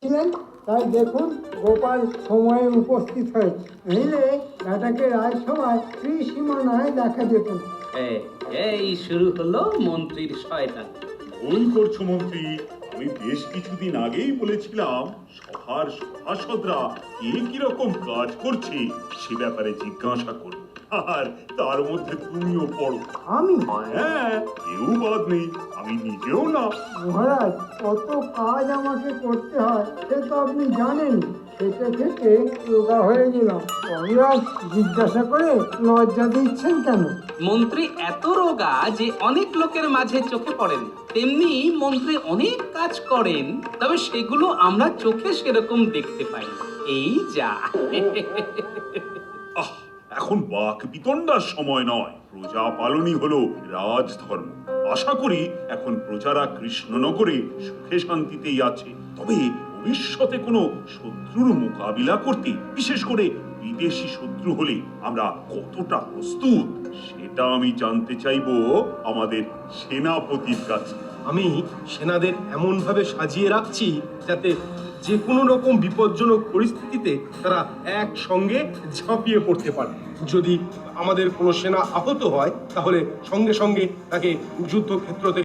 এসেছিলেন, তাই দেখুন গোপাল সময়ে উপস্থিত হয়েছে। নইলে বেটাকে রাজসভায় ত্রিসীমানায় দেখা যেত না। এই শুরু হলো মন্ত্রীর শয়তান। ভুল করছো মন্ত্রী। আমি বেশ কিছুদিন আগেই বলেছিলাম সভার সভাসদরা কে কিরকম কাজ করছে সে ব্যাপারে জিজ্ঞাসা করো। আর তার মধ্যে তুমিও পড়ো। আমি? হ্যাঁ, কেউ বাদ নেই, আমি নিজেও না। মহারাজ, কত কাজ আমাকে করতে হয় সে তো আপনি জানেন। থেকে থেকে রোগা হয়ে গেলাম। মহারাজ জিজ্ঞাসা করে লজ্জা দিচ্ছেন কেন? মন্ত্রী এত রোগা যে অনেক লোকের মাঝে চোখে পড়েন। তেমনি মন্ত্রী অনেক কাজ করেন, তবে সেগুলো আমরা চোখে সেরকম দেখতে পাই না। এই যা। আহ, এখন বাক বিতণ্ডার সময় নয়। প্রজা পালনই হলো রাজধর্ম। আশা করি এখন প্রজারা কৃষ্ণনগরে সুখে শান্তিতেই আছে। তবে ভবিষ্যতে কোনো শত্রুর মোকাবিলা করতে, বিশেষ করে বিদেশি শত্রু হলে আমরা কতটা প্রস্তুত সেটা আমি জানতে চাইবো আমাদের সেনাপতির কাছে। আমি সেনাদের এমন ভাবে সাজিয়ে রাখছি যাতে যে কোনো রকম বিপজ্জনক পরিস্থিতিতে তারা একসঙ্গে ঝাঁপিয়ে পড়তে পারে। যদি আমাদের কোনো সেনা আহত হয় তাহলে সঙ্গে সঙ্গে তাকে যুদ্ধক্ষেত্র থেকে